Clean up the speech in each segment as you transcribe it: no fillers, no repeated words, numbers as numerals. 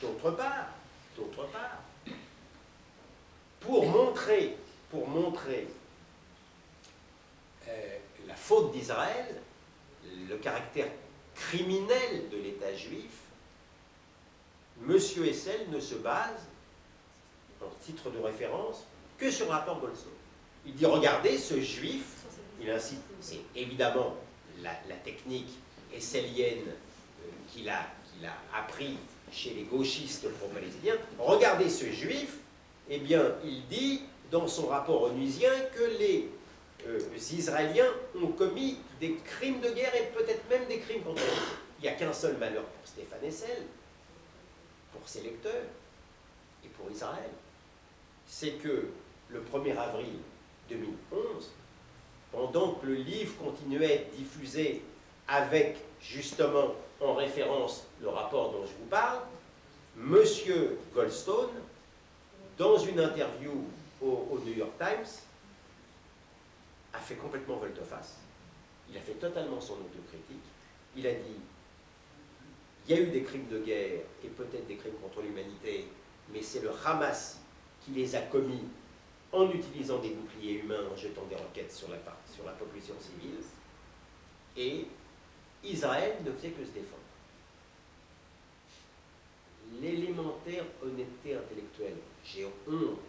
D'autre part, pour montrer la faute d'Israël, le caractère criminel de l'État juif, M. Hessel ne se base, en titre de référence, que sur le rapport Goldstone. Il dit, regardez, ce juif, il incite, c'est évidemment la technique hesselienne qu'il a appris chez les gauchistes pro-palestiniens, regardez ce juif, eh bien, il dit, dans son rapport onusien, que les Israéliens ont commis des crimes de guerre et peut-être même des crimes contre l'humanité. Il n'y a qu'un seul malheur pour Stéphane Hessel, pour ses lecteurs et pour Israël, c'est que le 1er avril 2011, pendant que le livre continuait à être diffusé avec, justement, en référence, le rapport dont je vous parle, M. Goldstone, dans une interview au New York Times, a fait complètement volte-face. Il a fait totalement son autocritique. Il a dit, il y a eu des crimes de guerre et peut-être des crimes contre l'humanité, mais c'est le Hamas qui les a commis en utilisant des boucliers humains, en jetant des roquettes sur la population civile. Et Israël ne faisait que se défendre. L'élémentaire honnêteté intellectuelle, j'ai honte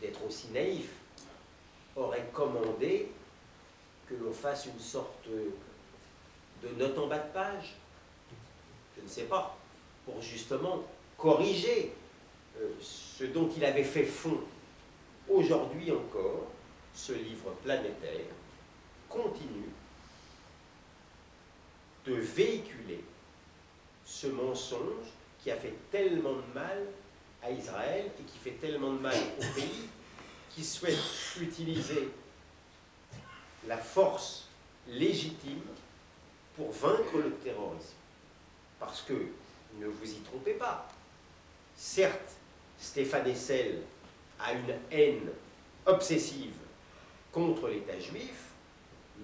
d'être aussi naïf, aurait commandé que l'on fasse une sorte de note en bas de page, je ne sais pas, pour justement corriger ce dont il avait fait fond. Aujourd'hui encore, ce livre planétaire continue de véhiculer ce mensonge qui a fait tellement de mal à Israël et qui fait tellement de mal au pays qui souhaite utiliser la force légitime pour vaincre le terrorisme. Parce que, ne vous y trompez pas, certes, Stéphane Hessel a une haine obsessive contre l'État juif,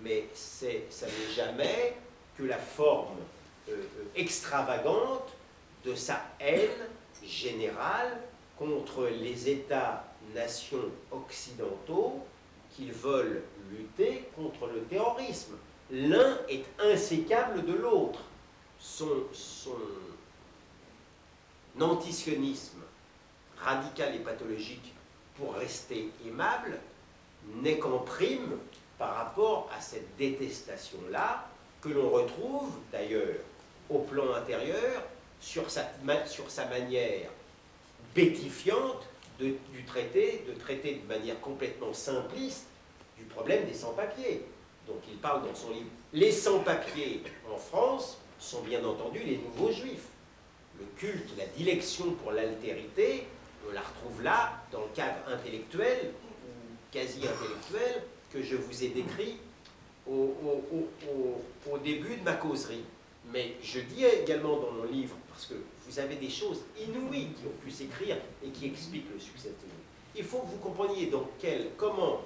mais ça n'est jamais que la forme extravagante de sa haine générale contre les États-nations occidentaux qui veulent lutter contre le terrorisme. L'un est insécable de l'autre. Son antisionisme radical et pathologique, pour rester aimable, n'est qu'en prime par rapport à cette détestation-là que l'on retrouve d'ailleurs au plan intérieur sur sa manière bêtifiante de traiter de manière complètement simpliste du problème des sans-papiers. Donc il parle dans son livre. Les sans-papiers en France sont bien entendu les nouveaux juifs. Le culte, la dilection pour l'altérité, on la retrouve là, dans le cadre intellectuel, ou quasi-intellectuel, que je vous ai décrit au début de ma causerie. Mais je dis également dans mon livre, parce que vous avez des choses inouïes qui ont pu s'écrire et qui expliquent le succès de ce livre. Il faut que vous compreniez comment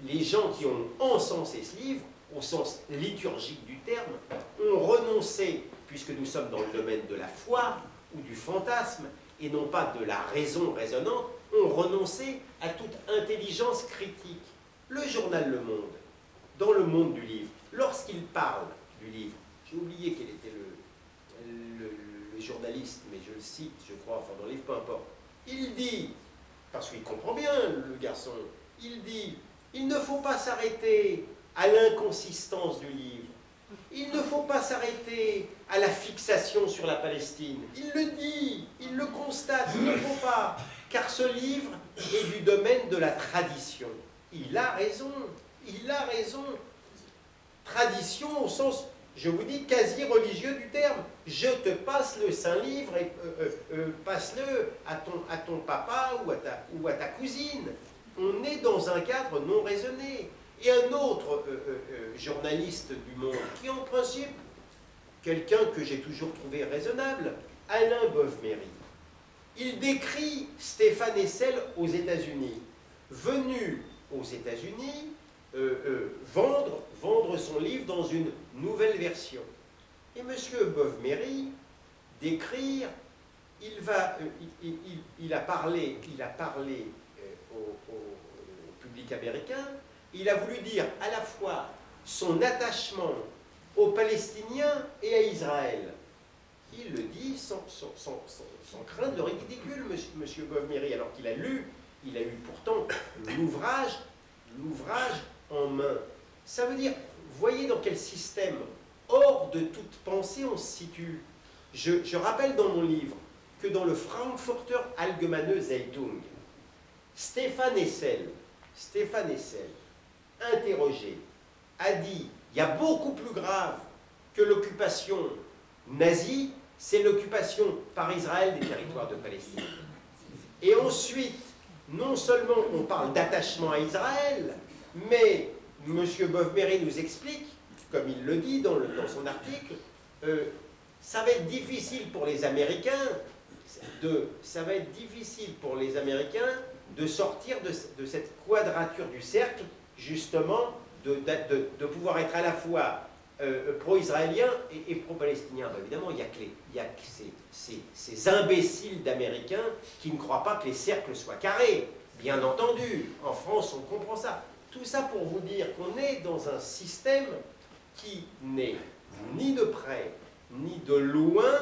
les gens qui ont encensé ce livre, au sens liturgique du terme, ont renoncé, puisque nous sommes dans le domaine de la foi ou du fantasme, et non pas de la raison raisonnante, ont renoncé à toute intelligence critique. Le journal Le Monde, dans le monde du livre, lorsqu'il parle du livre, j'ai oublié quel était le journaliste, mais je le cite, je crois, enfin dans le livre, peu importe. Il dit, parce qu'il comprend bien, le garçon, il dit, il ne faut pas s'arrêter à l'inconsistance du livre. Il ne faut pas s'arrêter à la fixation sur la Palestine. Il le dit, il le constate, il ne faut pas, car ce livre est du domaine de la tradition. Il a raison, il a raison. Tradition au sens, je vous dis, quasi religieux du terme. Je te passe le Saint-Livre et passe-le à ton papa ou à ta cousine. On est dans un cadre non raisonné. Et un autre journaliste du Monde, qui en principe, quelqu'un que j'ai toujours trouvé raisonnable, Alain Bovméry, il décrit Stéphane Hessel aux États-Unis, venu aux États-Unis vendre son livre dans une nouvelle version. Et M. Bovméry décrire, il a parlé au public américain. Il a voulu dire à la fois son attachement aux Palestiniens et à Israël. Il le dit sans crainte de ridicule, monsieur Bovmery, alors qu'il a eu pourtant l'ouvrage en main. Ça veut dire, voyez dans quel système hors de toute pensée on se situe. Je rappelle dans mon livre que dans le Frankfurter Allgemeine Zeitung, Stéphane Hessel, interrogé, a dit il y a beaucoup plus grave que l'occupation nazie, c'est l'occupation par Israël des territoires de Palestine. Et ensuite, non seulement on parle d'attachement à Israël, mais M. Bovmery nous explique, comme il le dit dans son article, ça va être difficile pour les Américains de sortir de cette quadrature du cercle, justement, de pouvoir être à la fois pro-israélien et pro-palestinien. Ben évidemment, il y a que ces imbéciles d'Américains qui ne croient pas que les cercles soient carrés. Bien entendu, en France, on comprend ça. Tout ça pour vous dire qu'on est dans un système qui n'est ni de près, ni de loin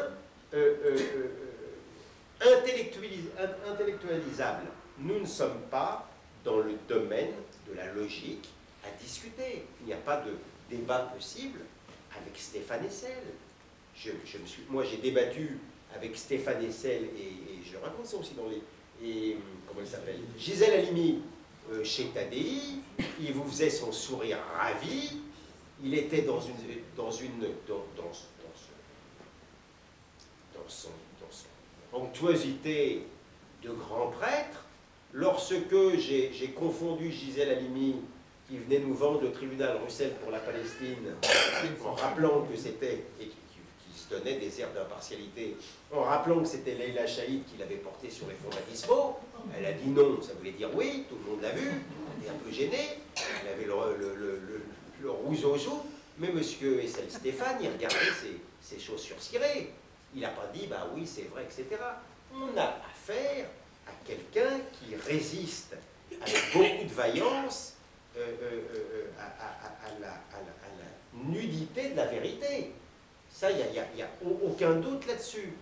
intellectualisable. Nous ne sommes pas dans le domaine de la logique à discuter. Il n'y a pas de débat possible avec Stéphane Hessel. Moi, j'ai débattu avec Stéphane Hessel et je raconte ça aussi dans les... comment il s'appelle, Gisèle Halimi chez Tadei. Il vous faisait son sourire ravi. Il était dans son onctuosité de grand prêtre. Lorsque j'ai confondu Gisèle Halimi, qui venait nous vendre le tribunal Russell pour la Palestine, en rappelant que c'était, et qui se donnait des airs d'impartialité, en rappelant que c'était Leila Chaïd qui l'avait porté sur les fonds baptismaux, elle a dit non, ça voulait dire oui, tout le monde l'a vu, elle était un peu gênée, elle avait le rouge aux joues, mais M. Hessel Stéphane, il regardait ses chaussures cirées. Il n'a pas dit, bah oui, c'est vrai, etc. On a affaire à quelqu'un qui résiste avec beaucoup de vaillance à la nudité de la vérité. Ça, il n'y a aucun doute là-dessus.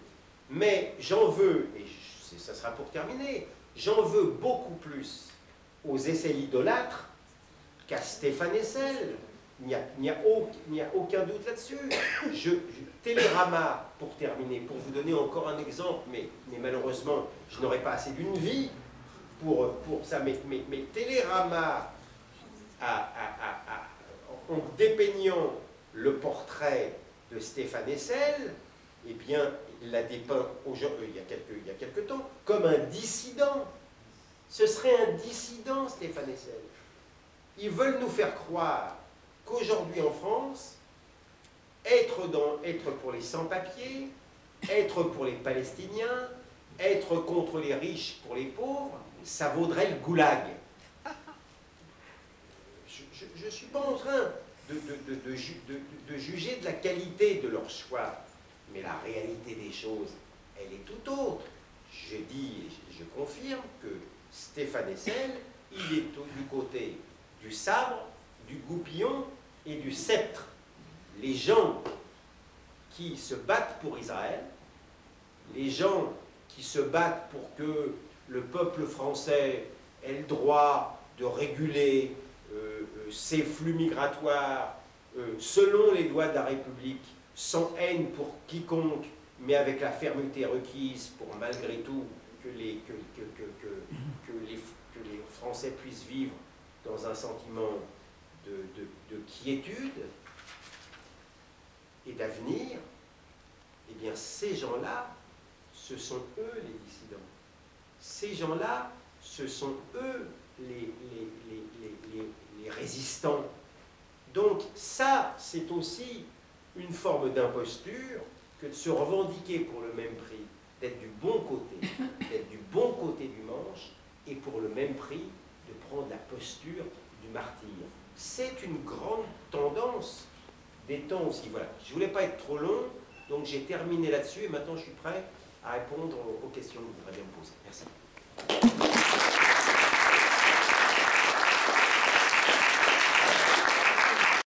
Mais j'en veux, et ça sera pour terminer, j'en veux beaucoup plus aux essais idolâtres qu'à Stéphane Hessel. Il n'y a aucun doute là-dessus. Télérama, pour terminer, pour vous donner encore un exemple, mais malheureusement, je n'aurai pas assez d'une vie pour ça, mais Télérama, en dépeignant le portrait de Stéphane Hessel, eh bien, il l'a dépeint il y a quelque temps comme un dissident. Ce serait un dissident, Stéphane Hessel. Ils veulent nous faire croire qu'aujourd'hui en France, être pour les sans-papiers, être pour les Palestiniens, être contre les riches pour les pauvres, ça vaudrait le goulag. Je ne suis pas en train de juger de la qualité de leur choix, mais la réalité des choses, elle est tout autre. Je dis et je confirme que Stéphane Hessel, il est du côté du sabre, du goupillon et du sceptre. Les gens qui se battent pour Israël, les gens qui se battent pour que le peuple français ait le droit de réguler ses flux migratoires selon les lois de la République, sans haine pour quiconque, mais avec la fermeté requise pour malgré tout que les Français puissent vivre dans un sentiment de quiétude et d'avenir, eh bien ces gens-là, ce sont eux les dissidents. Ces gens-là, ce sont eux les résistants. Donc ça, c'est aussi une forme d'imposture que de se revendiquer pour le même prix, d'être du bon côté du manche, et pour le même prix de prendre la posture du martyr. C'est une grande tendance des temps aussi. Voilà. Je ne voulais pas être trop long, donc j'ai terminé là-dessus, et maintenant je suis prêt à répondre aux questions que vous voudrez bien me poser. Merci.